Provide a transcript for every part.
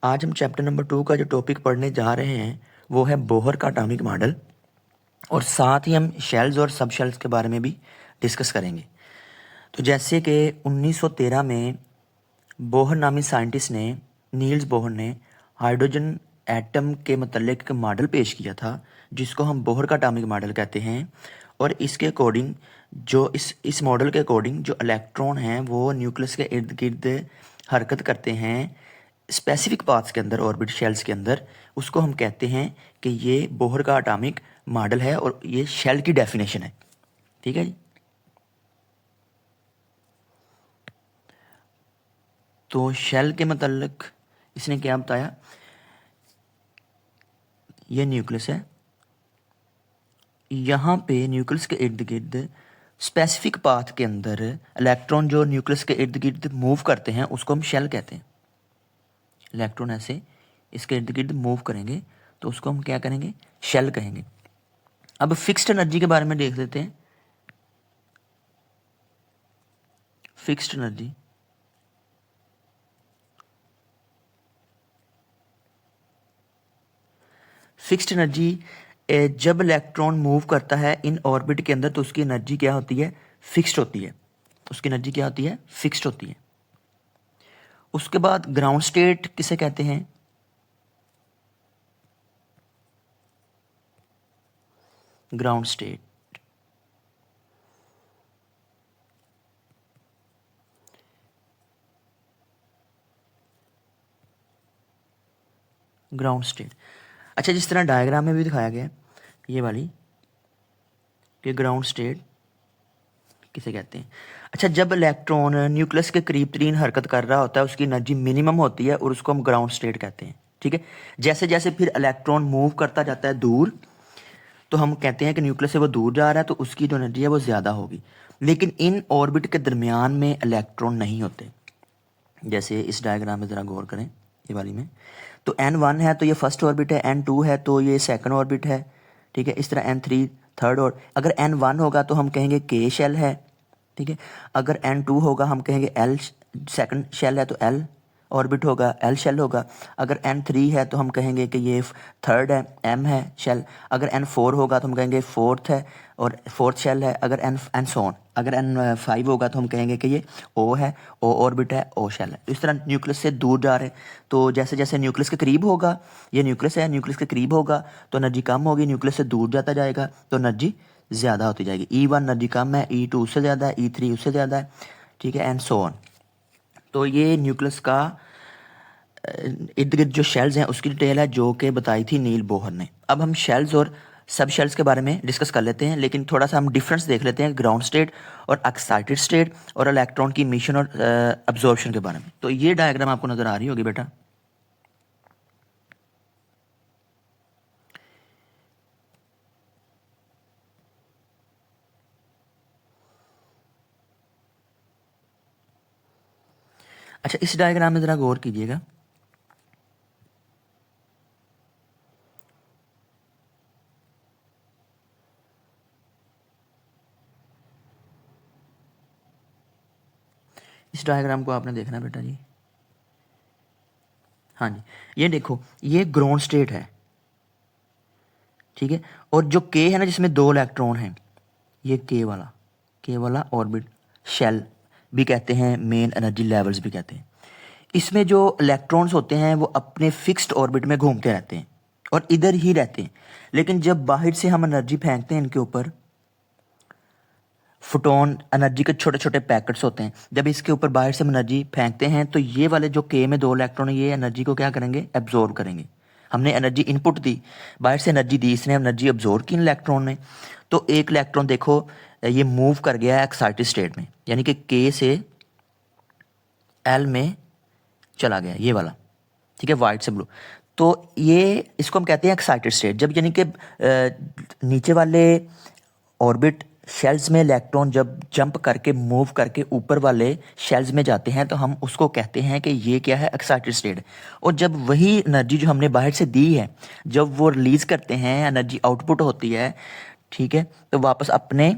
आज हम chapter number 2 का जो टॉपिक पढ़ने जा रहे हैं वो है बोहर का एटॉमिक मॉडल, और साथ ही हम शेल्स और सब शेल्स के बारे में भी डिस्कस करेंगे। तो जैसे कि 1913 में बोहर नामी साइंटिस्ट ने, नील्स बोहर ने हाइड्रोजन एटम के मतलब एक मॉडल पेश किया था जिसको हम बोहर का एटॉमिक मॉडल कहते हैं। और इसके अकॉर्डिंग जो इस मॉडल के अकॉर्डिंग जो इलेक्ट्रॉन हैं वो न्यूक्लियस के इर्द गिर्द हरकत करते हैं स्पेसिफिक पाथ्स के अंदर, ऑर्बिट शेल्स के अंदर। उसको हम कहते हैं कि ये बोहर का एटॉमिक मॉडल है और ये शेल की डेफिनेशन है। ठीक है जी। तो शेल के मतलब इसने क्या बताया, ये न्यूक्लियस है, यहाँ पे न्यूक्लियस के इर्द गिर्द स्पेसिफिक पाथ के अंदर इलेक्ट्रॉन जो न्यूक्लियस के इर्द गिर्द मूव करते हैं उसको हम शेल कहते हैं। इलेक्ट्रॉन ऐसे इसके इर्द गिर्द मूव करेंगे तो उसको हम क्या करेंगे, शेल कहेंगे। अब फिक्स्ड एनर्जी के बारे में देख लेते हैं। फिक्स्ड एनर्जी, फिक्स्ड एनर्जी जब इलेक्ट्रॉन मूव करता है इन ऑर्बिट के अंदर तो उसकी एनर्जी क्या होती है, फिक्स्ड होती है। उसकी एनर्जी क्या होती है, फिक्स्ड होती है। उसके बाद ग्राउंड स्टेट किसे कहते हैं, ग्राउंड स्टेट। ग्राउंड स्टेट, अच्छा, जिस तरह डायग्राम में भी दिखाया गया है ये वाली कि ग्राउंड स्टेट किसे कहते हैं। अच्छा, जब इलेक्ट्रॉन न्यूक्लियस के करीब तरीन हरकत कर रहा होता है उसकी एनर्जी मिनिमम होती है और उसको हम ग्राउंड स्टेट कहते हैं। ठीक है, जैसे जैसे फिर इलेक्ट्रॉन मूव करता जाता है दूर तो हम कहते हैं कि न्यूक्लियस से वो दूर जा रहा है तो उसकी जो एनर्जी है वो ज़्यादा होगी। लेकिन इन ऑर्बिट के दरमियान में इलेक्ट्रॉन नहीं होते। जैसे इस डायग्राम में ज़रा गौर करें, ये वाली में तो N1 है तो ये फर्स्ट ऑर्बिट है, N2 है तो ये सेकंड ऑर्बिट है। ठीक है, इस तरह N3 थर्ड, और अगर N1 होगा तो हम कहेंगे K शेल है। ठीक है, अगर N2 होगा हम कहेंगे L, सेकंड शेल है तो L ऑर्बिट होगा, L शेल होगा। अगर N3 है तो हम कहेंगे कि ये थर्ड है, M है शेल। अगर N4 होगा तो हम कहेंगे फोर्थ है और फोर्थ शेल है। अगर एन सोन, अगर N5 होगा तो हम कहेंगे कि ये O है, O ऑर्बिट है, O शेल है। इस तरह न्यूक्लियस से दूर जा रहे हैं तो जैसे जैसे न्यूक्लियस के करीब होगा, ये न्यूक्लियस है, न्यूक्लियस के करीब होगा तो एनर्जी कम होगी, न्यूक्लियस से दूर जाता जाएगा तो एनर्जी ज़्यादा होती जाएगी। E1 एनर्जी कम है, E2 उससे ज़्यादा है, E3 उससे ज़्यादा है। ठीक है, एंड सो ऑन। तो ये न्यूक्लियस का इर्द गिर्द जो शेल्स हैं उसकी डिटेल है जो कि बताई थी नील बोहर ने। अब हम शेल्स और सब शेल्स के बारे में डिस्कस कर लेते हैं, लेकिन थोड़ा सा हम डिफरेंस देख लेते हैं ग्राउंड स्टेट और एक्साइटेड स्टेट और इलेक्ट्रॉन की मिशन और अब्जॉर्प्शन के बारे में। तो ये डायग्राम आपको नज़र आ रही होगी बेटा। अच्छा, इस डायग्राम में ज़रा गौर कीजिएगा। इस डायग्राम को आपने देखना बेटा जी। हाँ जी, ये देखो, ये ग्राउंड स्टेट है। ठीक है, और जो के है ना जिसमें 2 इलेक्ट्रॉन हैं, ये के वाला ऑर्बिट शेल भी कहते हैं, मेन एनर्जी लेवल्स भी कहते हैं। इसमें जो इलेक्ट्रॉन्स होते हैं वो अपने फिक्स्ड ऑर्बिट में घूमते रहते हैं और इधर ही रहते हैं। लेकिन जब बाहर से हम एनर्जी फेंकते हैं इनके ऊपर, फोटोन एनर्जी के छोटे छोटे पैकेट्स होते हैं, जब इसके ऊपर बाहर से हम एनर्जी फेंकते हैं तो ये वाले जो के में 2 इलेक्ट्रॉन है ये एनर्जी को क्या करेंगे, एब्जॉर्ब करेंगे। हमने एनर्जी इनपुट दी, बाहर से एनर्जी दी, इसने एनर्जी एब्जॉर्ब की इलेक्ट्रॉन ने। तो एक इलेक्ट्रॉन देखो ये मूव कर गया है एक्साइटेड स्टेट में, यानी कि के से एल में चला गया, ये वाला। ठीक है, वाइट से ब्लू। तो ये इसको हम कहते हैं एक्साइटेड स्टेट। जब यानी कि नीचे वाले ऑर्बिट शेल्स में इलेक्ट्रॉन जब जंप करके मूव करके ऊपर वाले शेल्स में जाते हैं तो हम उसको कहते हैं कि ये क्या है, एक्साइटेड स्टेट। और जब वही एनर्जी जो हमने बाहर से दी है जब वो रिलीज करते हैं, एनर्जी आउटपुट होती है, ठीक है, तो वापस अपने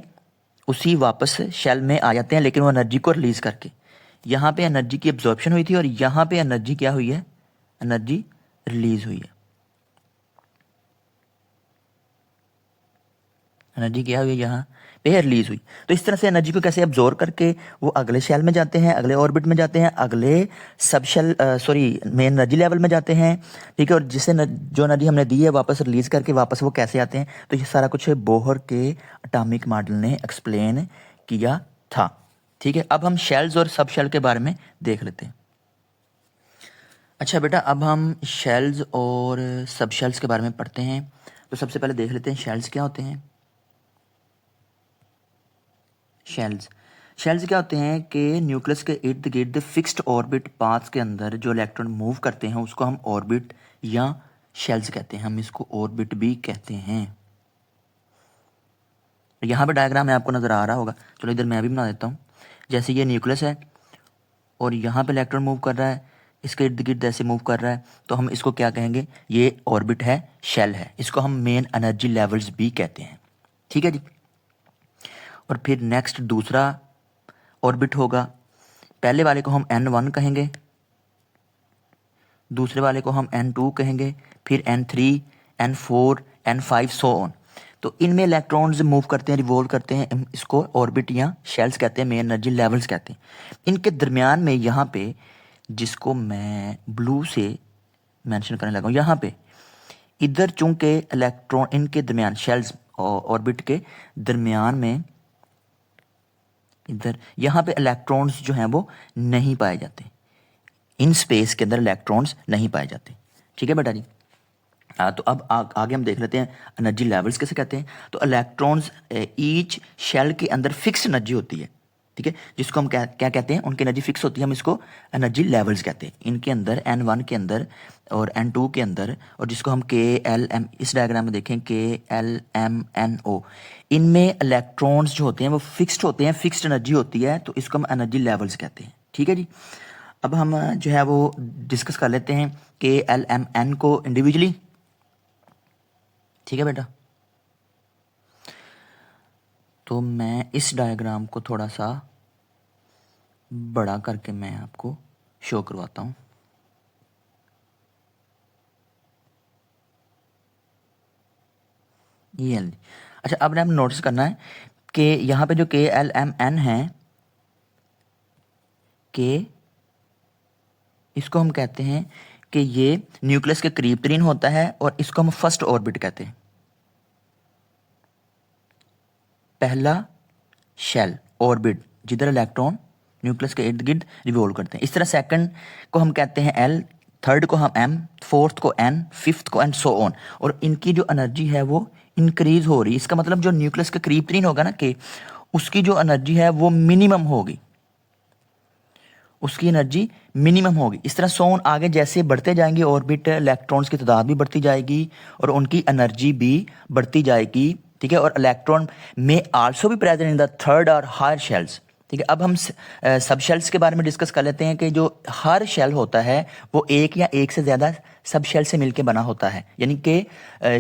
उसी वापस शेल में आ जाते हैं, लेकिन वो एनर्जी को रिलीज करके। यहाँ पे एनर्जी की एब्जॉर्प्शन हुई थी और यहाँ पे एनर्जी क्या हुई है, एनर्जी रिलीज हुई है, एनर्जी क्या हुई, यहाँ पे रिलीज हुई। तो इस तरह से एनर्जी को कैसे अब्जॉर्ब करके वो अगले शेल में जाते हैं, अगले ऑर्बिट में जाते हैं, अगले सब शेल मेन एनर्जी लेवल में जाते हैं, ठीक है। और जिसे जो एनर्जी हमने दी है वापस रिलीज करके वापस वो कैसे आते हैं, तो ये सारा कुछ बोहर के एटॉमिक मॉडल ने एक्सप्लेन किया था, ठीक है। अब हम शेल्स और सब शेल के बारे में देख लेते हैं। अच्छा बेटा, अब हम शेल्स और सब शेल्स के बारे में पढ़ते हैं। तो सबसे पहले देख लेते हैं शेल्स क्या होते हैं। शेल्स क्या होते हैं कि न्यूक्लियस के इर्द गिर्द फिक्स्ड ऑर्बिट पाथ के अंदर जो इलेक्ट्रॉन मूव करते हैं उसको हम ऑर्बिट या शेल्स कहते हैं, हम इसको ऑर्बिट भी कहते हैं। यहाँ पे डायग्राम है, आपको नज़र आ रहा होगा, चलो इधर मैं भी बना देता हूँ। जैसे ये न्यूक्लियस है और यहाँ पे इलेक्ट्रॉन मूव कर रहा है, इसके इर्द गिर्द ऐसे मूव कर रहा है, तो हम इसको क्या कहेंगे, ये ऑर्बिट है, शेल है। इसको हम मेन एनर्जी लेवल्स भी कहते हैं, ठीक है जी। और फिर नेक्स्ट दूसरा ऑर्बिट होगा, पहले वाले को हम N1 कहेंगे, दूसरे वाले को हम N2 कहेंगे, फिर N3, N4, N5 so on. तो इनमें इलेक्ट्रॉन्स मूव करते हैं, रिवॉल्व करते हैं, हम इसको ऑर्बिट या शेल्स कहते हैं, मेन एनर्जी लेवल्स कहते हैं। इनके दरमियान में यहाँ पे, जिसको मैं ब्लू से मेंशन करने लगा हूँ, यहाँ पे इधर चूंकि इलेक्ट्रॉन इनके दरमियान, शेल्स और ऑर्बिट के दरमियान में इधर यहाँ पे इलेक्ट्रॉन्स जो हैं वो नहीं पाए जाते, इन स्पेस के अंदर इलेक्ट्रॉन्स नहीं पाए जाते, ठीक है बेटा जी। तो अब आगे हम देख लेते हैं एनर्जी लेवल्स कैसे कहते हैं। तो इलेक्ट्रॉन्स ईच शेल के अंदर फिक्स एनर्जी होती है, ठीक है, जिसको हम क्या कहते हैं, उनकी एनर्जी फिक्स होती है, हम इसको एनर्जी लेवल्स कहते हैं। इनके अंदर N1 के अंदर और N2 के अंदर, और जिसको हम KLM, इस डायग्राम में देखें KLMNO, इनमें इलेक्ट्रॉन्स जो होते हैं वो फिक्स्ड होते हैं, फिक्स्ड एनर्जी होती है, तो इसको हम एनर्जी लेवल्स कहते हैं, ठीक है जी। अब हम जो है वो डिस्कस कर लेते हैं KLMN को इंडिविजुअली, ठीक है बेटा। तो मैं इस डायग्राम को थोड़ा सा बड़ा करके मैं आपको शो करवाता हूँ। ये अच्छा, अब हम नोटिस करना है कि यहाँ पे जो KLMN है, के इसको हम कहते हैं कि ये न्यूक्लियस के करीब तरीन होता है, और इसको हम फर्स्ट ऑर्बिट कहते हैं, पहला शेल ऑर्बिट जिधर इलेक्ट्रॉन न्यूक्लियस के इर्द गिर्द रिवॉल्व करते हैं। इस तरह सेकंड को हम कहते हैं L, थर्ड को हम M, फोर्थ को N, फिफ्थ को N, सो ऑन। और इनकी जो एनर्जी है वो इंक्रीज हो रही है। इसका मतलब जो न्यूक्लियस के करीब तरीन होगा ना, कि उसकी जो एनर्जी है वो मिनिमम होगी, उसकी एनर्जी मिनिमम होगी। इस तरह सोन आगे जैसे बढ़ते जाएंगे ऑर्बिट, इलेक्ट्रॉन्स की तादाद भी बढ़ती जाएगी और उनकी एनर्जी भी बढ़ती जाएगी, ठीक है। और इलेक्ट्रॉन में आल्सो भी प्रेजेंट इन द थर्ड और हायर शेल्स, ठीक है। अब हम सब शेल्स के बारे में डिस्कस कर लेते हैं कि जो हर शेल होता है वो एक या एक से ज़्यादा सब शेल से मिलकर बना होता है, यानी कि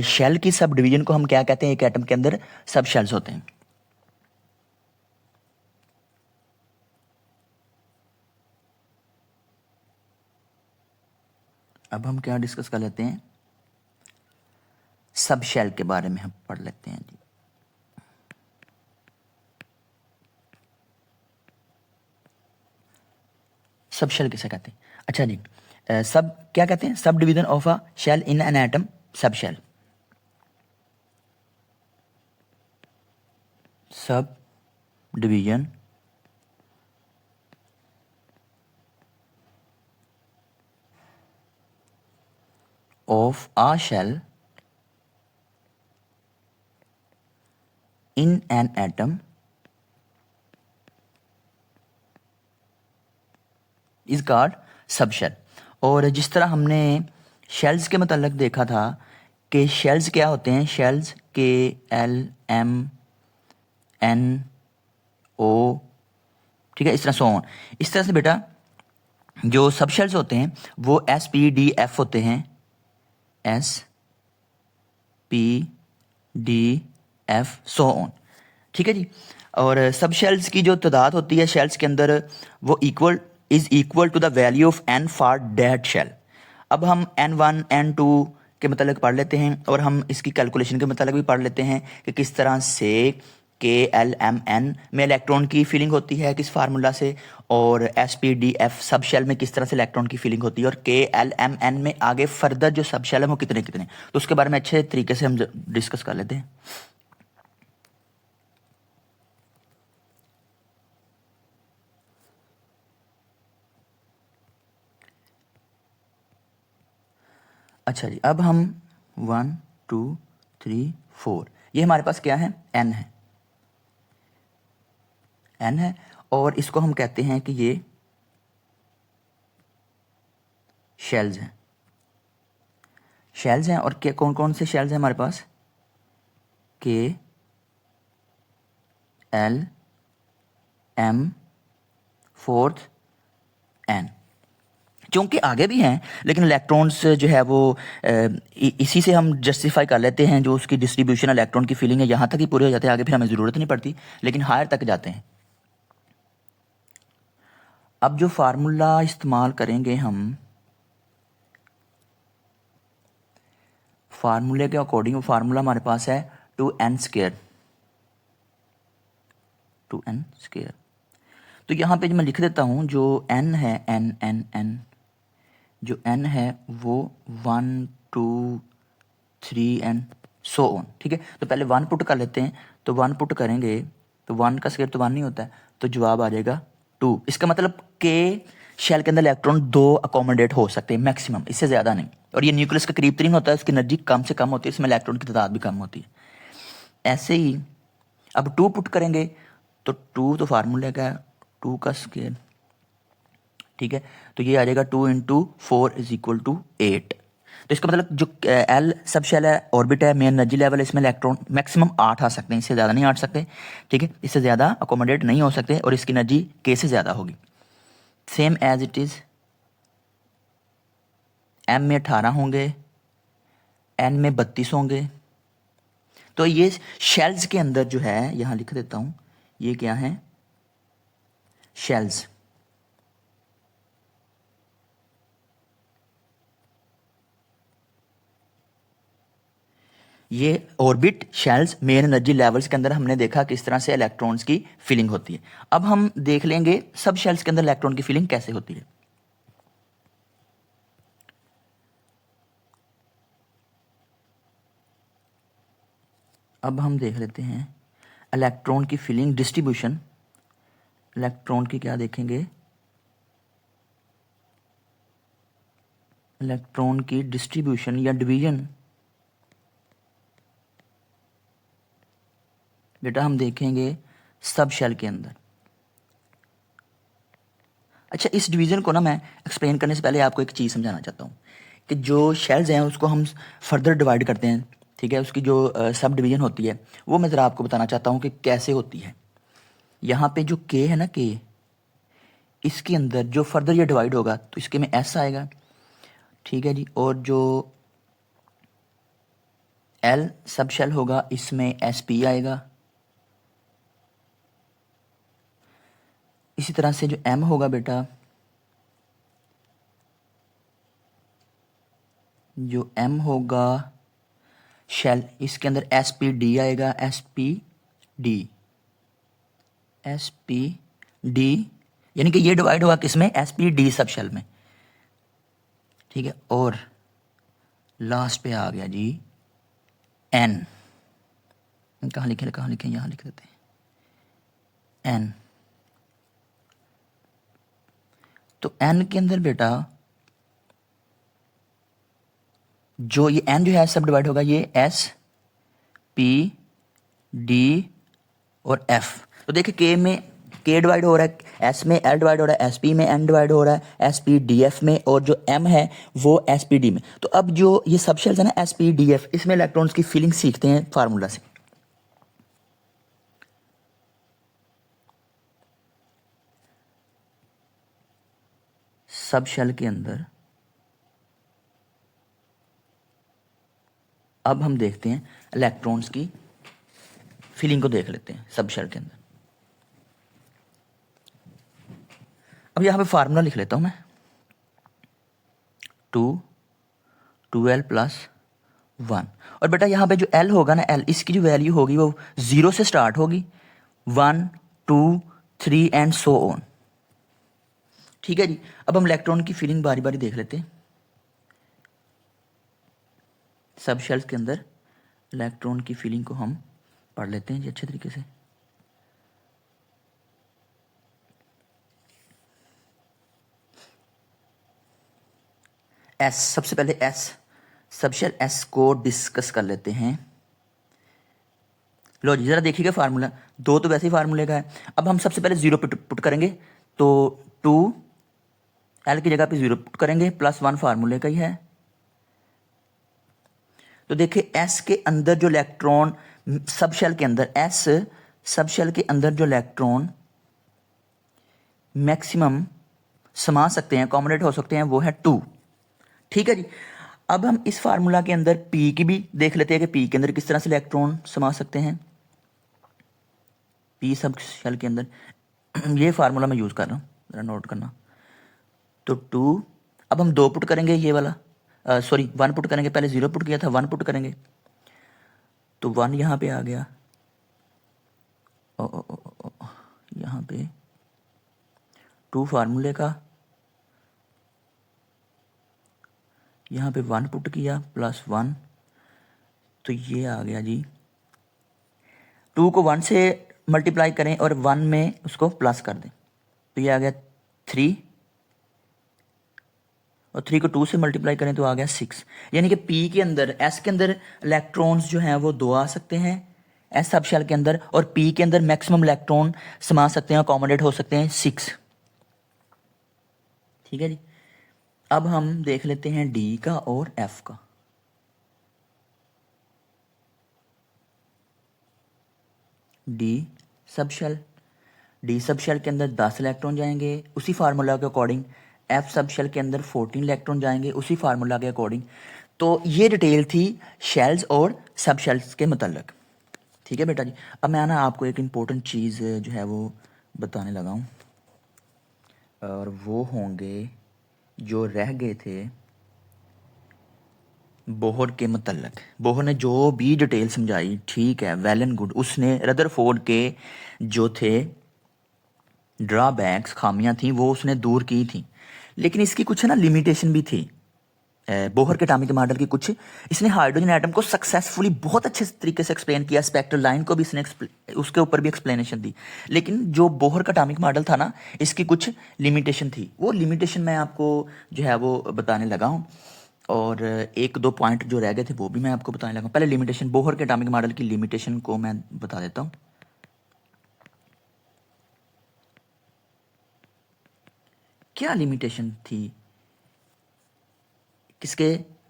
शेल की सब डिवीजन को हम क्या कहते हैं, एक एटम के अंदर सब शेल्स होते हैं। अब हम क्या डिस्कस कर लेते हैं, सब शेल के बारे में हम पढ़ लेते हैं जी। सब शेल किसे कहते हैं? अच्छा जी, सब क्या कहते हैं, sub division of a shell in an atom, सब shell, sub division of a shell in an atom is called subshell. और जिस तरह हमने शेल्स के मतलब देखा था कि शेल्स क्या होते हैं, शेल्स KLMNO, ठीक है, इस तरह सो ऑन। इस तरह से बेटा जो सब शेल्स होते हैं वो SPDF होते हैं, SPDF सो ऑन, ठीक है जी। और सब शेल्स की जो तादाद होती है शेल्स के अंदर वो is equal to the value of N for dead shell. अब हम N1 N2 के मतलब पढ़ लेते हैं और हम इसकी कैलकुलेशन के मतलब भी पढ़ लेते हैं कि किस तरह से KLMN में इलेक्ट्रॉन की फीलिंग होती है किस फार्मूला से, और SPDF सब शेल में किस तरह से इलेक्ट्रॉन की फीलिंग होती है, और KLMN में आगे फर्दर जो सब शेल है वो कितने कितने, तो उसके बारे में अच्छे तरीके से हम डिस्कस कर लेते हैं। अच्छा जी, अब हम 1 2 3 4 ये हमारे पास क्या है, N है, N है, और इसको हम कहते हैं कि ये शेल्स हैं, शेल्स हैं। और क्या कौन कौन से शेल्स हैं हमारे पास, KLM, फोर्थ N। चूंकि आगे भी हैं लेकिन इलेक्ट्रॉन्स जो है वो इसी से हम जस्टिफाई कर लेते हैं, जो उसकी डिस्ट्रीब्यूशन इलेक्ट्रॉन की फीलिंग है यहाँ तक ही पूरे हो जाते हैं, आगे फिर हमें ज़रूरत नहीं पड़ती, लेकिन हायर तक जाते हैं। अब जो फार्मूला इस्तेमाल करेंगे हम, फार्मूले के अकॉर्डिंग फार्मूला हमारे पास है 2n², 2n²। तो यहाँ पे जो मैं लिख देता हूँ, जो n है, n जो n है वो 1 2 3 n सो ऑन, ठीक है। तो पहले 1 पुट कर लेते हैं, तो 1 पुट करेंगे तो 1 का स्क्वायर तो 1 नहीं होता है, तो जवाब आ जाएगा 2। इसका मतलब के शेल के अंदर इलेक्ट्रॉन 2 अकोमोडेट हो सकते हैं मैक्सिमम, इससे ज़्यादा नहीं। और ये न्यूक्लियस के करीब तरीन होता है, उसकी एनर्जी कम से कम होती है, इसमें इलेक्ट्रॉन की तादाद भी कम होती है। ऐसे ही अब 2 पुट करेंगे तो 2 तो फार्मूले का है 2 का स्क्वायर, ठीक है। तो ये आ जाएगा 2 × 4 = 8। तो इसका मतलब जो एल सब शेल है, ऑर्बिट है, मेन एनर्जी लेवल है, इसमें इलेक्ट्रॉन मैक्सिमम 8 आ सकते हैं, इससे ज़्यादा नहीं आ सकते, ठीक है। इससे ज़्यादा अकोमोडेट नहीं हो सकते और इसकी एनर्जी के से ज़्यादा होगी। Same as it is M में 18 होंगे, एन में 32 होंगे। तो ये शेल्स के अंदर जो है, यहाँ लिख देता हूँ, ये क्या है, शेल्स। ये orbit shells main energy levels के अंदर हमने देखा किस तरह से इलेक्ट्रॉन्स की फीलिंग होती है। अब हम देख लेंगे सब शेल्स के अंदर इलेक्ट्रॉन की फीलिंग कैसे होती है। अब हम देख लेते हैं इलेक्ट्रॉन की फीलिंग डिस्ट्रीब्यूशन। इलेक्ट्रॉन की क्या देखेंगे, इलेक्ट्रॉन की डिस्ट्रीब्यूशन या डिवीजन बेटा हम देखेंगे सब शेल के अंदर। अच्छा, इस डिवीज़न को ना मैं एक्सप्लेन करने से पहले आपको एक चीज़ समझाना चाहता हूँ कि जो शेल्स हैं उसको हम फर्दर डिवाइड करते हैं, ठीक है। उसकी जो सब डिवीज़न होती है वो मैं ज़रा आपको बताना चाहता हूँ कि कैसे होती है। यहाँ पे जो के है ना, के, इसके अंदर जो फर्दर ये डिवाइड होगा तो इसके में एस आएगा, ठीक है जी। और जो एल सब शेल होगा इसमें एस पी आएगा। इसी तरह से जो एम होगा बेटा, जो एम होगा शेल, इसके अंदर एस पी डी आएगा, S P D, S P D, यानी कि ये डिवाइड होगा किसमें, S P D subshell में, ठीक है। और लास्ट पे आ गया जी एन, कहाँ लिखे यहाँ लिख देते हैं एन। तो एन के अंदर बेटा जो ये एन जो है सब डिवाइड होगा, ये एस पी डी और एफ। तो देखिए के में के डिवाइड हो रहा है, एस में एल डिवाइड हो रहा है, एस पी में एन डिवाइड हो रहा है, एस पी डी एफ में, और जो एम है वो एस पी डी में। तो अब जो ये सब शेल्स है ना एस पी डी एफ, इसमें इलेक्ट्रॉन्स की फीलिंग सीखते हैं फार्मूला से। सब शेल के अंदर अब हम देखते हैं इलेक्ट्रॉन्स की फीलिंग को देख लेते हैं सब शेल के अंदर। अब यहाँ पे फार्मूला लिख लेता हूँ मैं, 2 2l प्लस 1। और बेटा यहाँ पे जो l होगा ना, l इसकी जो वैल्यू होगी वो 0 से स्टार्ट होगी, 1 2 3 एंड सो ऑन। ठीक है जी। अब हम इलेक्ट्रॉन की फीलिंग बारी बारी देख लेते हैं। सब शेल्स के अंदर इलेक्ट्रॉन की फीलिंग को हम पढ़ लेते हैं जी अच्छे तरीके से। एस, सबसे पहले एस, सबशेल एस को डिस्कस कर लेते हैं। लो जी जरा देखिएगा फार्मूला, दो तो वैसे ही फार्मूले का है। अब हम सबसे पहले जीरो पुट करेंगे, तो 2 एल की जगह पे 0 पुट करेंगे, +1 फार्मूले का ही है। तो देखिए एस के अंदर जो इलेक्ट्रॉन सब शेल के अंदर, एस सब शेल के अंदर जो इलेक्ट्रॉन मैक्सिमम समा सकते हैं, अकोमोडेट हो सकते हैं, वो है 2। ठीक है जी। अब हम इस फार्मूला के अंदर पी की भी देख लेते हैं कि पी के अंदर किस तरह से इलेक्ट्रॉन समा सकते हैं। पी सब शेल के अंदर ये फार्मूला मैं यूज कर रहा हूं, जरा नोट करना। तो 2, अब हम 2 पुट करेंगे, ये वाला सॉरी 1 पुट करेंगे, पहले 0 पुट किया था, 1 पुट करेंगे तो 1 यहां पे आ गया। यहां पे 2 फार्मूले का, यहां पे 1 पुट किया +1, तो ये आ गया जी। 2 को 1 से मल्टीप्लाई करें और 1 में उसको प्लस कर दें, तो ये आ गया 3, और 3 को 2 से मल्टीप्लाई करें तो आ गया 6। यानी कि पी के अंदर, एस के अंदर इलेक्ट्रॉन्स जो हैं वो 2 आ सकते हैं एस सब शेल के अंदर, और पी के अंदर मैक्सिमम इलेक्ट्रॉन समा सकते हैं, अकोमोडेट हो सकते हैं 6। ठीक है जी। अब हम देख लेते हैं डी का और एफ का। डी सब शेल, डी सब शेल के अंदर 10 इलेक्ट्रॉन जाएंगे उसी फार्मूला के अकॉर्डिंग। एफ सब शेल के अंदर 14 इलेक्ट्रॉन जाएंगे उसी फार्मूला के अकॉर्डिंग। तो ये डिटेल थी शेल्स और सब शेल्स के मतलब। ठीक है बेटा जी। अब मैं ना आपको एक इम्पोर्टेंट चीज़ जो है वो बताने लगा हूँ, और वो होंगे जो रह गए थे बोहर के मतलब। बोहर ने जो भी डिटेल समझाई, ठीक है, वेल एंड गुड। उसने रदरफोर्ड के जो थे ड्रॉबैक्स, खामियां थी, वो उसने दूर की थी, लेकिन इसकी कुछ ना लिमिटेशन भी थी। बोहर के एटॉमिक मॉडल की कुछ, इसने हाइड्रोजन एटम को सक्सेसफुली बहुत अच्छे तरीके से एक्सप्लेन किया, स्पेक्ट्रल लाइन को भी इसने उसके ऊपर भी एक्सप्लेनेशन दी। लेकिन जो बोहर का एटॉमिक मॉडल था ना, इसकी कुछ लिमिटेशन थी। वो लिमिटेशन मैं आपको जो है वो बताने लगा हूँ, और एक दो पॉइंट जो रह गए थे वो भी मैं आपको बताने लगा हूँ। पहले लिमिटेशन, बोहर के एटॉमिक मॉडल की लिमिटेशन को मैं बता देता हूँ। क्या लिमिटेशन थी किसके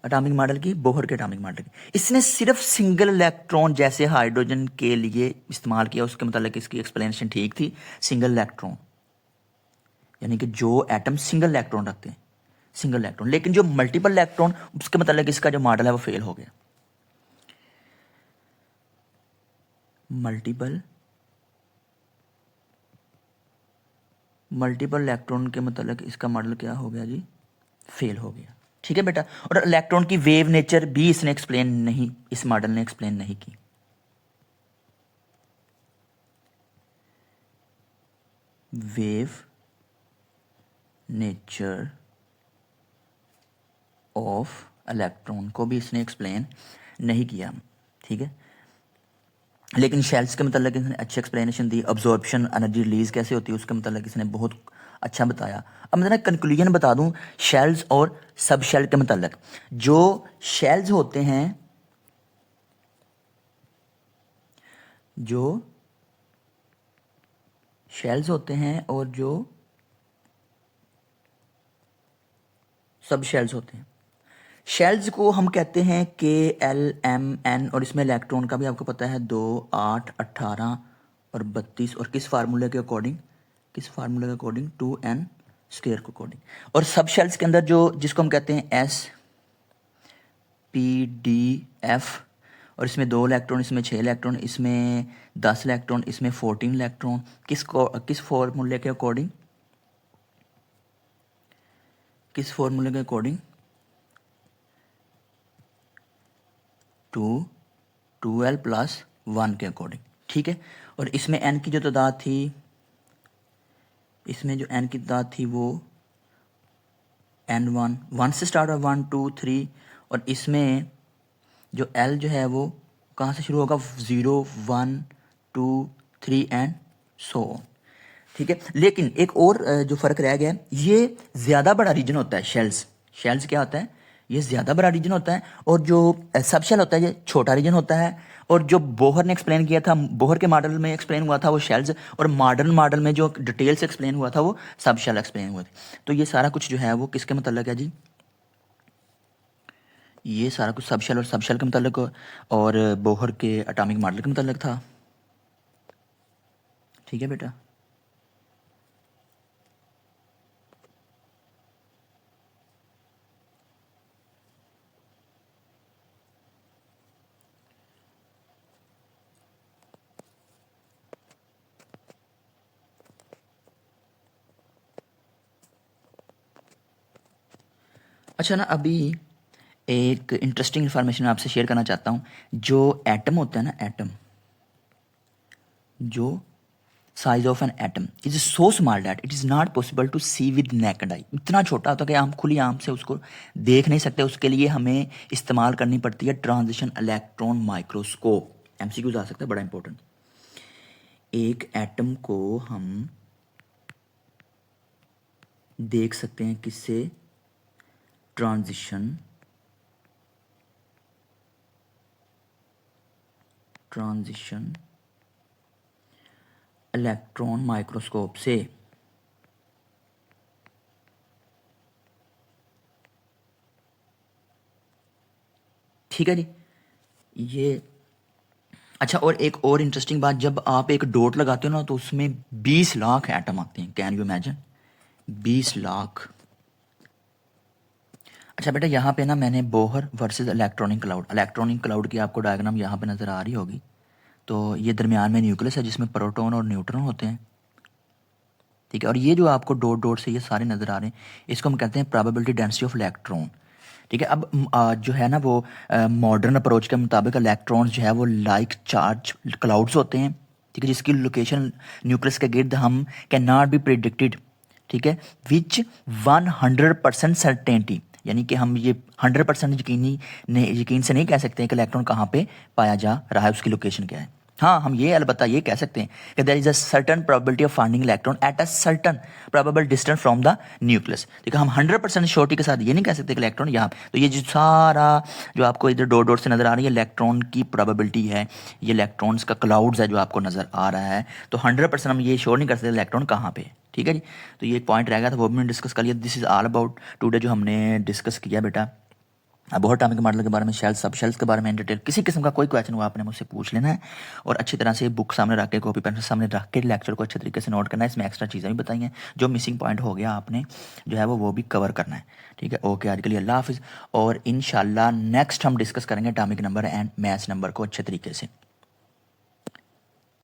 एटॉमिक मॉडल की? बोहर के एटॉमिक मॉडल की। इसने सिर्फ सिंगल इलेक्ट्रॉन जैसे हाइड्रोजन के लिए इस्तेमाल किया, उसके मतलब इसकी एक्सप्लेनेशन ठीक थी। सिंगल इलेक्ट्रॉन यानी कि जो एटम सिंगल इलेक्ट्रॉन रखते हैं, सिंगल इलेक्ट्रॉन। लेकिन जो मल्टीपल इलेक्ट्रॉन, उसके मतलब इसका जो मॉडल है वो फेल हो गया। मल्टीपल इलेक्ट्रॉन के मतलब इसका मॉडल क्या हो गया जी? फेल हो गया। ठीक है बेटा। और इलेक्ट्रॉन की वेव नेचर भी इसने एक्सप्लेन नहीं, इस मॉडल ने एक्सप्लेन नहीं की। वेव नेचर ऑफ इलेक्ट्रॉन को भी इसने एक्सप्लेन नहीं किया। ठीक है। लेकिन शेल्स के मतलब इसने अच्छी एक्सप्लेनेशन दी। अब्जॉर्प्शन, एनर्जी रिलीज कैसे होती है, उसके मतलब इसने बहुत अच्छा बताया। अब मैं कंक्लूजन बता दूं शेल्स और सब शेल के मतलब। जो शेल्स होते हैं, जो शेल्स होते हैं और जो सब शेल्स होते हैं, शेल्स को हम कहते हैं KLMN, और इसमें इलेक्ट्रॉन का भी आपको पता है 2 8 18 और 32, और किस फार्मूले के अकॉर्डिंग? किस फार्मूले के अकॉर्डिंग? 2n स्क्वायर के अकॉर्डिंग। और सब शेल्स के अंदर जो जिसको हम कहते हैं SPDF, और इसमें 2 इलेक्ट्रॉन, इसमें 6 इलेक्ट्रॉन, इसमें 10 इलेक्ट्रॉन, इसमें 14 इलेक्ट्रॉन। किस फॉर्मूले के अकॉर्डिंग? किस फॉर्मूले के अकॉर्डिंग? 2l प्लस 1 के अकॉर्डिंग, ठीक है। और इसमें n की जो तादाद थी, इसमें जो n की तादाद थी वो n1, 1 से स्टार्ट हुआ, 1 2 3, और इसमें जो l जो है वो कहाँ से शुरू होगा, 0 1 2 3 एंड सो ऑन, ठीक है। लेकिन एक और जो फ़र्क रह गया है, ये ज़्यादा बड़ा रीजन होता है, शेल्स क्या होता है, ये ज़्यादा बड़ा रीजन होता है, और जो सब शेल होता है ये छोटा रीजन होता है। और जो बोहर ने एक्सप्लेन किया था, बोहर के मॉडल में एक्सप्लेन हुआ था वो शेल्स, और मॉडर्न मॉडल में जो डिटेल से एक्सप्लेन हुआ था वो सब शेल एक्सप्लेन हुए थे। तो ये सारा कुछ जो है वो किसके मतलब है जी, ये सारा कुछ सब शेल और सब शेल के मतलब और बोहर के एटॉमिक मॉडल के मतलब था, ठीक है बेटा। अच्छा ना, अभी एक इंटरेस्टिंग इन्फॉर्मेशन आपसे शेयर करना चाहता हूँ। जो एटम होता है ना, एटम, जो size of an atom is so small that it is not possible to see with naked eye. इतना छोटा होता है कि हम खुली आंख से उसको देख नहीं सकते। उसके लिए हमें इस्तेमाल करनी पड़ती है ट्रांजिशन इलेक्ट्रॉन माइक्रोस्कोप। एमसीक्यूज आ सकता है, बड़ा इंपॉर्टेंट। एक एटम को हम देख सकते हैं किससे, ट्रांजिशन इलेक्ट्रॉन माइक्रोस्कोप से, ठीक है जी। ये अच्छा, और एक और इंटरेस्टिंग बात, जब आप एक डॉट लगाते हो ना तो उसमें 20 लाख एटम आते हैं। Can you imagine, 20 lakh. अच्छा बेटा, यहाँ पे ना मैंने बोहर वर्सेस इलेक्ट्रॉनिक क्लाउड की आपको डायग्राम यहाँ पे नज़र आ रही होगी। तो ये दरमियान में न्यूक्लियस है जिसमें प्रोटॉन और न्यूट्रॉन होते हैं, ठीक है। और ये जो आपको डॉट डॉट से ये सारे नज़र आ रहे हैं, इसको हम कहते हैं प्रोबेबिलिटी डेंसिटी ऑफ इलेक्ट्रॉन, ठीक है। अब जो है ना वो मॉडर्न अप्रोच के मुताबिक इलेक्ट्रॉन्स जो है वो लाइक चार्ज क्लाउड्स होते हैं, ठीक है, जिसकी लोकेशन न्यूक्लियस के गिर्द हम कैन नॉट बी प्रिडिक्टेड, ठीक है, विच 100% सर्टेनिटी, यानी कि हम ये 100% यकीन से नहीं कह सकते हैं कि इलेक्ट्रॉन कहाँ पे पाया जा रहा है, उसकी लोकेशन क्या है। हाँ, हम ये अलबत्ता ये कह सकते हैं कि there is a certain probability of finding electron at a certain probable distance from the nucleus, ठीक है। हम 100% श्योरिटी के साथ ये नहीं कह सकते कि इलेक्ट्रॉन यहाँ, तो ये जो सारा जो आपको इधर डॉट डॉट से नजर आ रही है इलेक्ट्रॉन की प्रोबेबिलिटी है, ये इलेक्ट्रॉन्स का क्लाउड्स है जो आपको नजर आ रहा है। तो 100% हम ये श्योर नहीं कर सकते इलेक्ट्रॉन कहाँ पे, ठीक है जी। तो ये एक पॉइंट रह गया था, वो भी मैंने डिस्कस कर लिया। This is all about today जो हमने डिस्कस किया बेटा। बहुत एटॉमिक मॉडल के बारे में, शेल सब शेल्स के बारे में इन डिटेल। किसी किस्म का कोई क्वेश्चन हुआ आपने मुझसे पूछ लेना है, और अच्छी तरह से बुक सामने रख के, कॉपी पेंसिल सामने रख के लेक्चर को अच्छे तरीके से नोट करना है। इसमें एक्स्ट्रा चीज़ें भी बताई हैं, जो मिसिंग पॉइंट हो गया आपने जो है वो भी कवर करना है, ठीक है। ओके, आज के लिए अल्लाह हाफिज़, और इंशाल्लाह नेक्स्ट हम डिस्कस करेंगे atomic number and maths number को अच्छे तरीके से।